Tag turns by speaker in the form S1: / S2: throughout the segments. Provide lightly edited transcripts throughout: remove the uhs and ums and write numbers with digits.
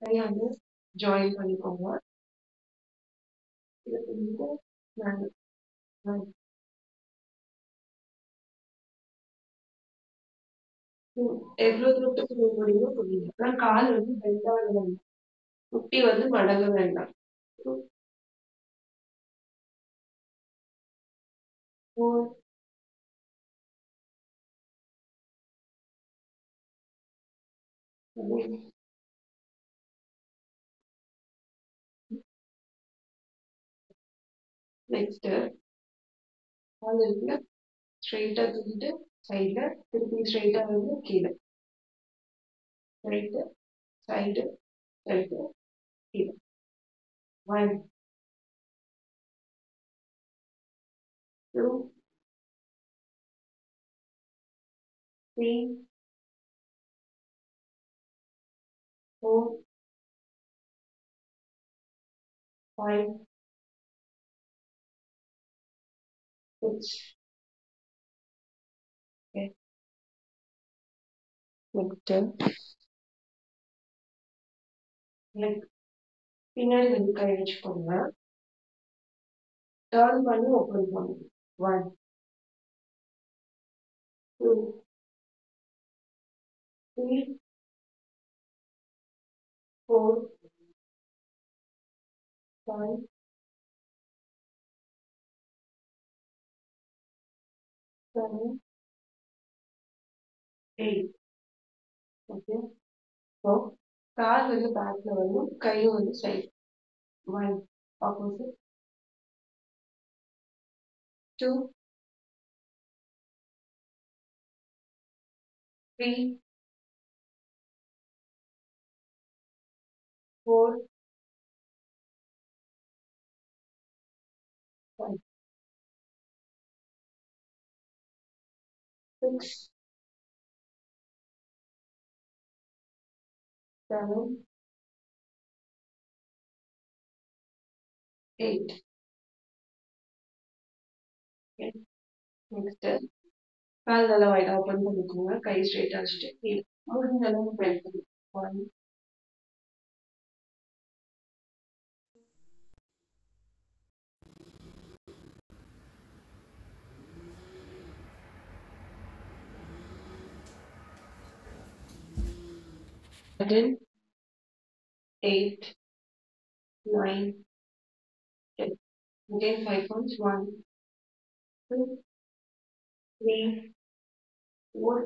S1: கையை வந்து ஜாயின் பண்ணிக்கோங்க. இதை பண்ணிட்டு மேலே எவ்வளோ தூரத்துக்கு போக முடியுமோ புரியுது. ஆனால் கால் வந்து பெண்டாக வேண்டாம், முட்டி வந்து மடங்க வேண்டாம். 4 நெக்ஸ்ட் கால் இருக்குல்ல, ஸ்ட்ரெயிட்டாக தூக்கிட்டு சைடில் திருப்பி ஸ்ட்ரெயிட்டாக வந்து கீழே, ரைட்டு சைடு ரைட்டு கீழே. 1 2 3 4 5 6. ஓகே, நெக்ஸ்ட் லெக் பின்னாடி வந்து கை வச்சுக்கோங்க. டர்ன் பண்ணி ஓப்பன் பண்ணுங்க. 1 2 3 4 5 7 8. ஓகே, ஸோ கால் வந்து பேக்ல வரும், கையும் வந்து side. 1 opposite, 2 3 4 5 6 7 8. Okay, next call நல்லா வைடா ஓப்பன் பண்ணிக்கோங்க. கை ஸ்ட்ரெயிட்டா வச்சுட்டு கீழே முடிஞ்ச அளவு பெண்ட் பண்ணி 1 7 8 9 10. Again 5 counts. 1 2 3 4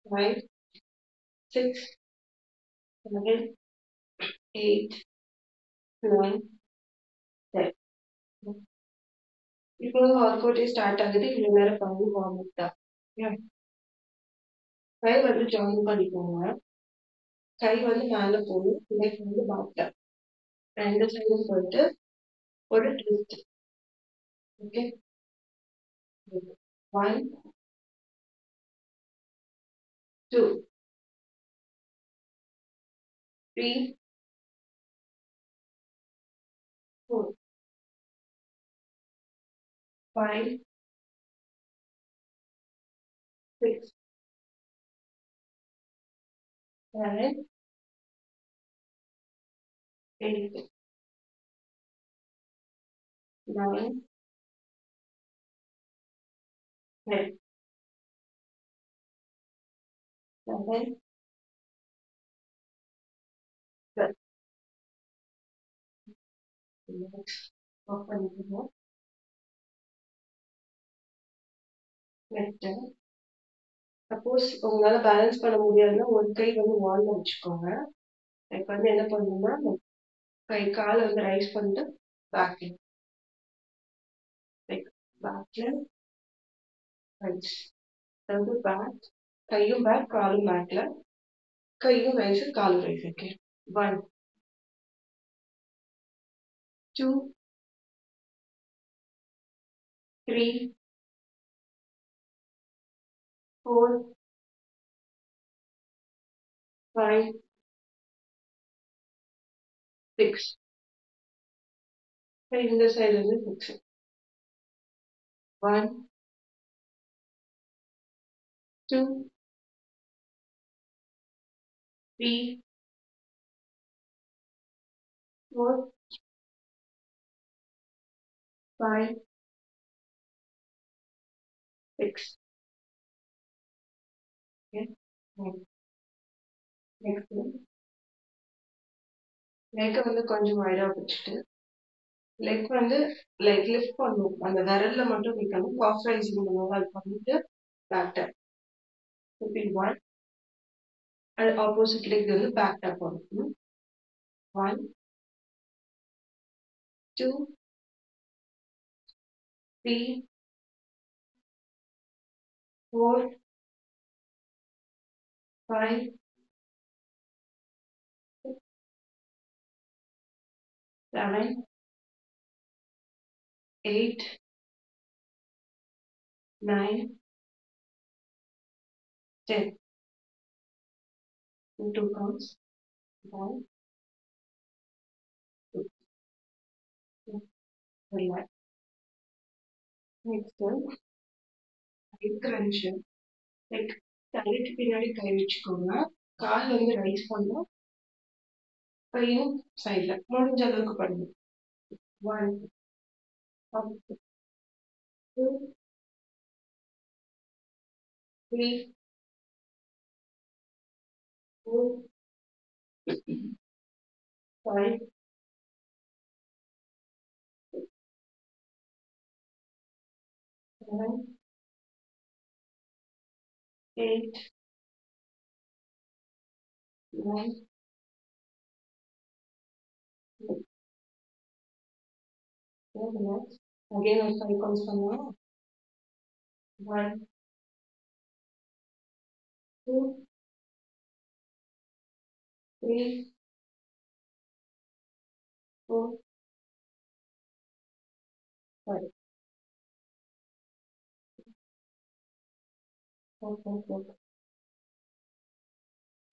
S1: 5 6 7 8 9 10. இப்போ ஒர்க் அவுட்டே ஸ்டார்ட் ஆகுது. இவ்வளவு நேரம் பண்ணி வார்ம் அப் தான். கை வந்து ஜாயின் பண்ணிக்கோங்க. கை வந்து மேல போகும், லெக் வந்து பேக்ல, ரெண்டு சைடும் போயிட்டு ஒரு ட்விஸ்ட். ஓகே, 1 2 3 4 5 6 7 8 9 10. 7 12. ஆஃப் பண்ணிக்கோங்க. நெக்ஸ்ட் சப்போஸ் உங்களால பேலன்ஸ் பண்ண முடியாதுன்னா ஒரு கை வந்து வால்ல வச்சுக்கோங்க. இப்போ வந்து என்ன பண்ணணும்னா கை காலை வந்து ரைஸ் பண்ணிட்டு பேக்ல, லைக் பேக்ல ரைஸ், அதாவது பேக், கையும் பேக், காலும் பேக்ல, கையும் ரைஸ், காலும் ரைஸ். ஓகே, 1 2 3 4 5 6. இந்த சைடு வந்து 6. 1 2 3 4, 5, 6. Okay. Next leg வந்து கொஞ்சம் வைடா வச்சுட்டு லெக் வந்து லைக் லிஃப்ட் பண்ணும். அந்த விரல்ல மட்டும் வைக்கணும். காஃப் ரைசிங் பண்ணுவோம். அது பண்ணிட்டு back tap. Repeat 1 and opposite leg வந்து பேக் டேப் பண்ணணும். 1, 2, 3, 4, 5, 6, 7, 8, 9, 10. In 2 counts. 1, 2, 3. Relax. Next hip crunch. Like தலைக்கு பின்னாடி கை வச்சுக்கோங்க. கால் வந்து ரைஸ் பண்ணணும். கையும் சைட்ல முடிஞ்ச அளவுக்கு பண்ணுங்க. 1, 2, 3, 4, 5, 7, 8, 9, 10. Relax. Again ஒரு 5 counts பண்ணலாம். 1, 2, 3, 4, 5. Okay.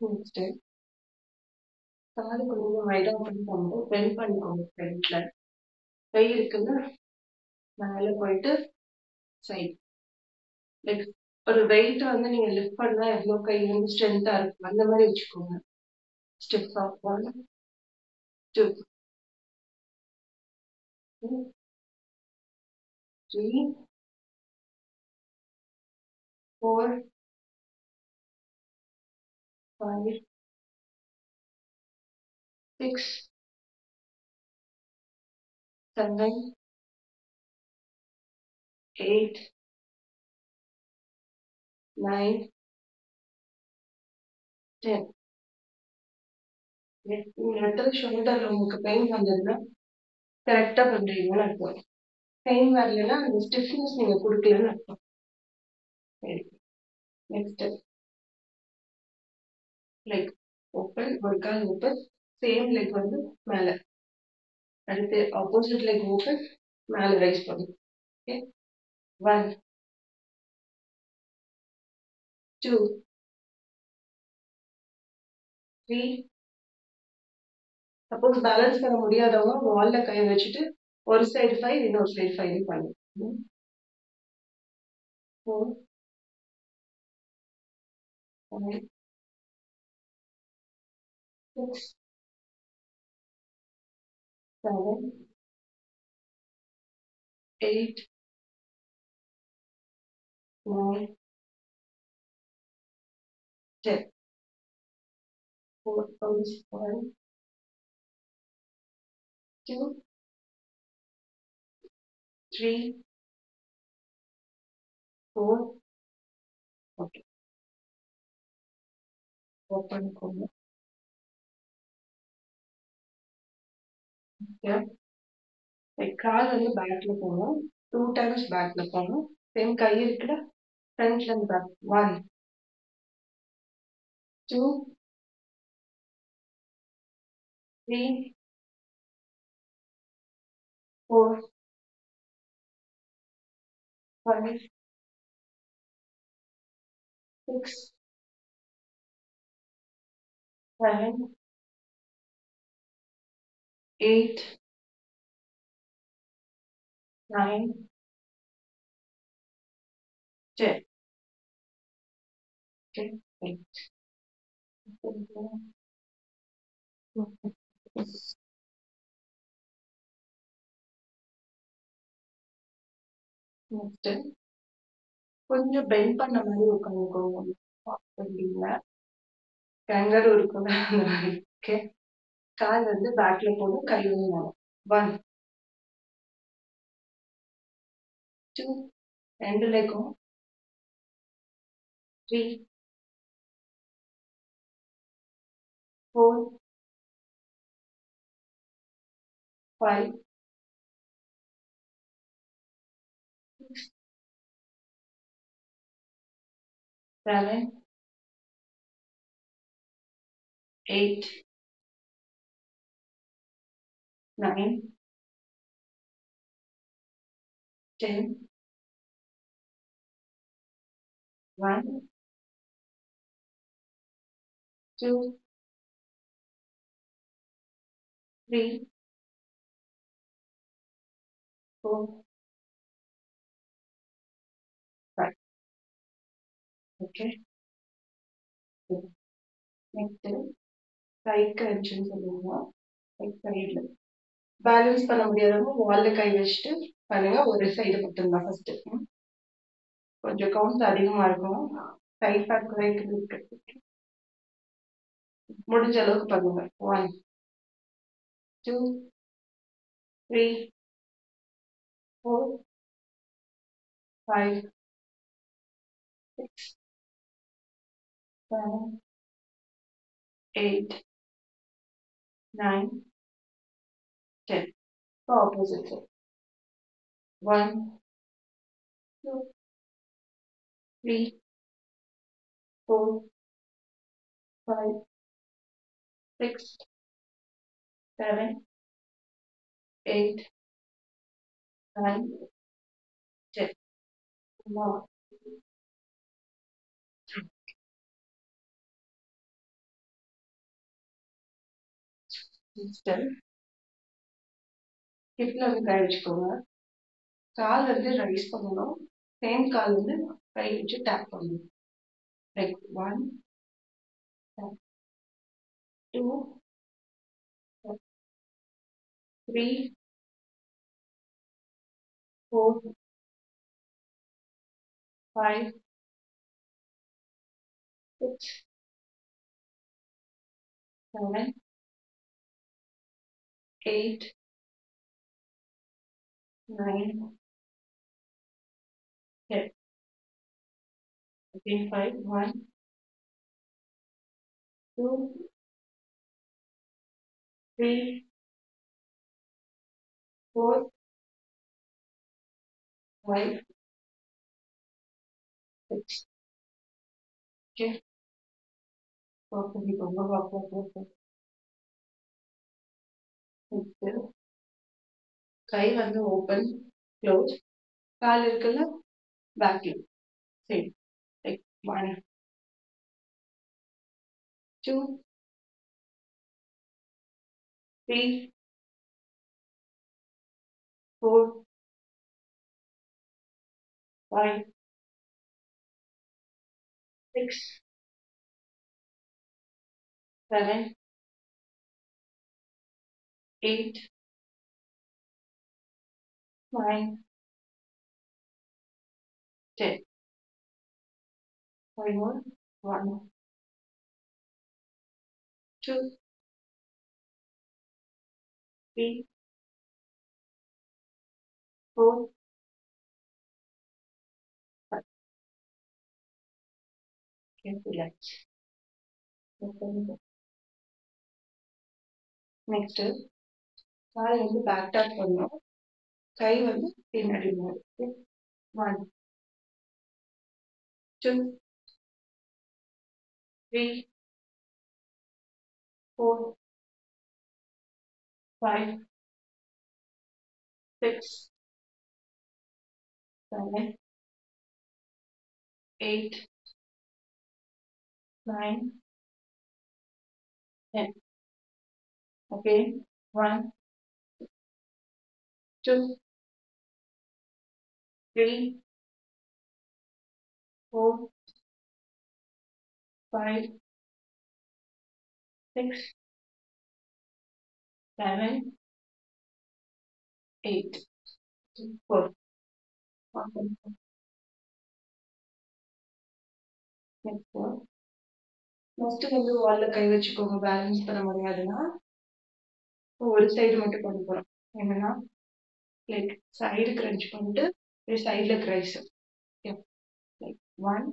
S1: Next காது கொஞ்சம் வைடா ஓப்பன் பண்ணும்போது பெண்ட் பண்ணிக்கோங்க ஃப்ரண்ட்ல. கை இருக்குல்ல மேல போயிட்டு சைடு. லைக் ஒரு வெயிட் வந்து நீங்க லிஃப்ட் பண்ணா எவ்வளோ கை வந்து ஸ்ட்ரென்த்தா இருக்கும் அந்த மாதிரி வச்சுக்கோங்க. Step of 1, 2, 3, 4, 5, 6, 7, 8, 9, 10. இந்த இடத்துல ஷோல்டர்ல உங்களுக்கு பெயின் வந்ததுன்னா கரெக்டா பண்றீங்கன்னு அர்த்தம். பெயின் வரலன்னா அந்த ஸ்டிஃப்னஸ் நீங்க கொடுக்கலன்னு அர்த்தம். நெக்ஸ்ட் லைக் ஓப்பன், ஒரு கால் ஓப்பன், சேம் லெக் வந்து மேல. அடுத்து ஆப்போசிட் லெக் ஓப்பன், மேல ரைஸ் பண்ணும். ஓகே. 1, 2, 3. சப்போஸ் பேலன்ஸ் பண்ண முடியாதவங்க வால்ல கை வச்சுட்டு ஒரு சைடு 5 இன்னொரு சைடு 5 பண்ணுங்க. 4, 5, 6, 7, 8, 9, 10. 4 counts. 1, 2, 3, 4. ஓகே. ஓப்பன் பண்ணுங்க. கால் வந்து பேக்ல போகணும். 2 டைம்ஸ் பேக்ல போகணும். சேம் கை இருக்குல்ல ஃப்ரண்ட்ல இருந்து பேக். 1, 2, 3, 4, 5, 6, 7, 8, 9, 10. Okay. நெக்ஸ்ட் கொஞ்சம் பெண்ட் பண்ண மாதிரி உட்காந்துக்கோங்க. அப்படிங்களா கேங்கரும் இருக்குல்ல அந்த மாதிரி. ஓகே, கால் வந்து பேக்ல போடும், கை வந்து மேல. 1 2 ரெண்டு லெக்கும். 3 4 5 6 7 8 9 10 1 2 3 4 5. ஓகே, நெக்ஸ்ட் கை கிரன்ச்னு சொல்லுவோம். ரைட் சைடுல பேலன்ஸ் பண்ண முடியாதவங்க வால்ல கை வச்சுட்டு பண்ணுங்க. ஒரு சைடு மட்டும்தான் ஃபர்ஸ்ட். கொஞ்சம் கவுண்ட் அதிகமா இருக்கும். சைட் பேக் குறைக்கிறதுக்கு முடிஞ்ச அளவுக்கு பண்ணுங்க. 1 2 3 4 5 6 7 8 9 10. Opposite side. 1 2 3 4 5 6 7 8 9 10. More. Next, ஹிப்ல வந்து கை வச்சுக்கோங்க. கால் வந்து ரைஸ் பண்ணணும். சேம் கால் வந்து கை வச்சு டேப் பண்ணணும். லைக் 1 2 3 4 5 6 7 8 9 10. Again 5 1 2 3 4 5 6. Okay, நெக்ஸ்ட் கை வந்து ஓப்பன் க்ளோஸ். கால் இருக்குல்ல பேக்ல. சரி, like 1 2 3 4 5 6 7 8 9 10. 5 more. 1 2 3 4 5. Okay, relax. Next call வந்து பேக் டாப் பண்ணணும். கை வந்து பின்னாடி மூவ். 1 2 3 4 5 6 7 8 9 10. Okay, 1 2 3 4 5 6 7 8 4. நெக்ஸ்ட் வந்து வால்ல கை வச்சுக்கோங்க. பேலன்ஸ் பண்ண முடியாதுன்னா ஒரு சைடு மட்டும் பண்ண போறோம். என்னன்னா லைக் சைடு கிரன்ச் பண்ணிட்டு சைடுல Christ. Like 1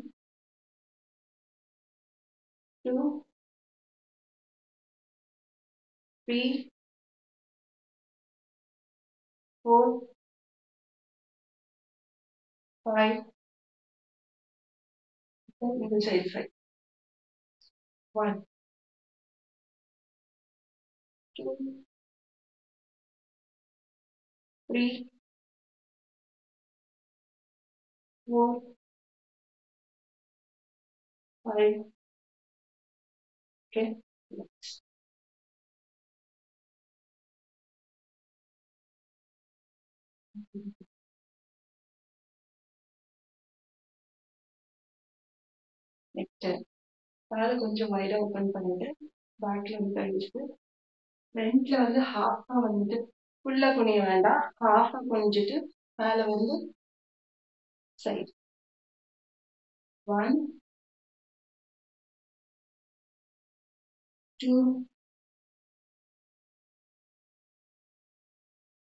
S1: 2 3 4 5 middle side fry. 1 2 3 4 5. Okay. Next. Next. காலை கொஞ்சம் வைடா ஓபன் பண்ணிட்டு பேக்ல வந்து கை வச்சுட்டு ஃப்ரண்ட்ல வந்து ஹாஃபா வந்துட்டு ஃபுல்லா குனிய வேண்டாம். ஹாஃபா குனிஞ்சிட்டு மேல வந்து சைடு. 1 2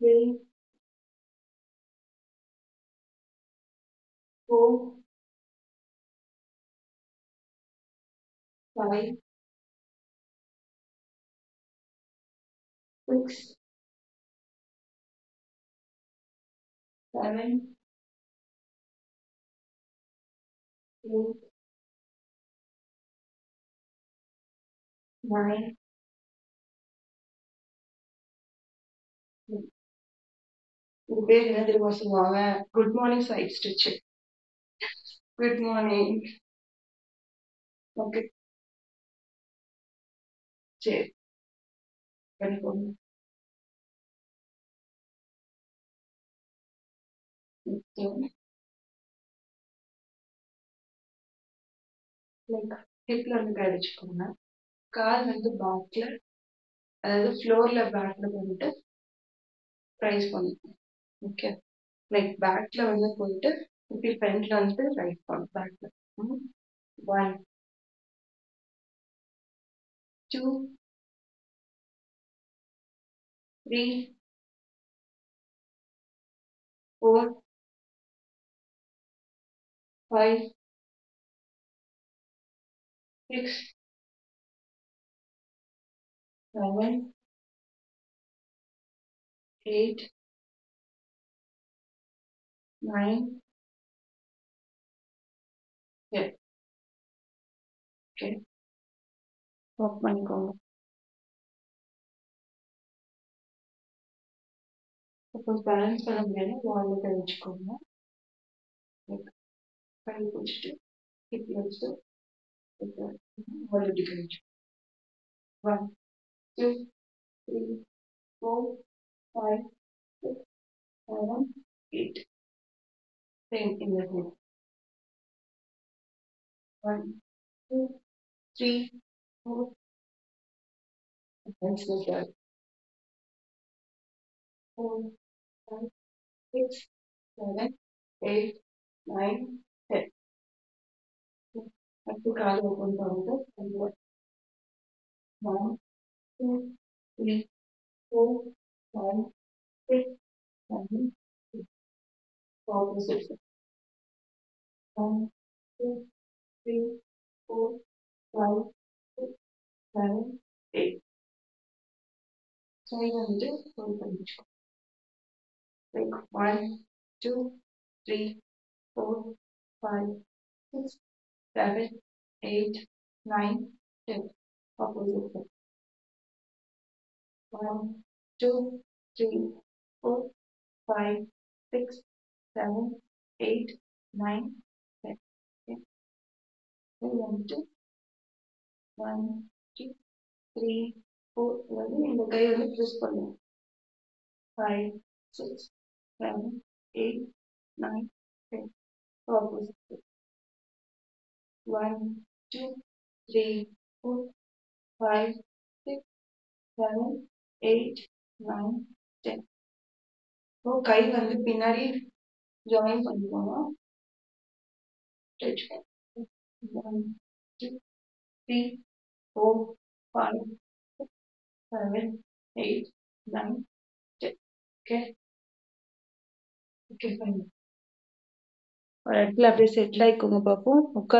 S1: 3 4 5 6 7 8 9. இது பேர் என்ன தெரியுமா சொல்லுவாங்க? Good morning side stitch. Good morning. Okay சரி பண்ணிக்கோங்க. லைக் ஹிப்ல வந்து கை வச்சுக்கோங்க. கால் வந்து பேக்ல, அதாவது ஃப்ளோர்ல பேக்ல பண்ணிட்டு ரைஸ் பண்ணிக்கோங்க. ஓகே லைக் பேக்ல வந்து போயிட்டு இப்படி ஃப்ரண்ட்ல வந்து ரைஸ் பண்ணும் பேக்ல. 1 2 3 4 5 6 7 8 9 10. ஓகே ஒர்க் பண்ணிக்கோங்க. சப்போஸ் பேலன்ஸ் பண்ண முடியாது வால்ல கை வச்சுக்கோங்க. கை பிடிச்சிட்டு ஹிப்ல வச்சு வால் இப்படி கை வச்சு 1 2 3 4 5 6 7 8. Same in the hip. 1 2 3 4 and slow down. 4 5 6 7 8 9 10. அடுத்து கால் ஓப்பன் பண்ணிட்டு 1 2 3 4 5 6 7 8. Opposite. 1 2 3 4 5 6 7 8. சைடு வந்துட்டு ஹோல்ட் பண்ணி வச்சுக்கோ. Like 1 2 3 4 5 6 7 8 9 10. Opposite side. 1 2 3 4 5 6 7 8 9 10. Okay. Side வந்துட்டு 1 2 3 4 வந்து இந்த கை வந்து ப்ரெஸ் பண்ணுவோம். 5 6 7 8 9 10. Opposite. 1 2 3 4 5 6 7 8 9 10. கை வந்து பின்னாடி ஜாயின் பண்ணிக்கோங்க. ஸ்ட்ரெச் 1, 2, 3, 4, 5, 7, 8, 9, 10. ஓகே. Okay, fine. ஒரு இடத்துல அப்படியே செட்டில் ஆயிக்கோங்க பாப்போம். உட்காந்து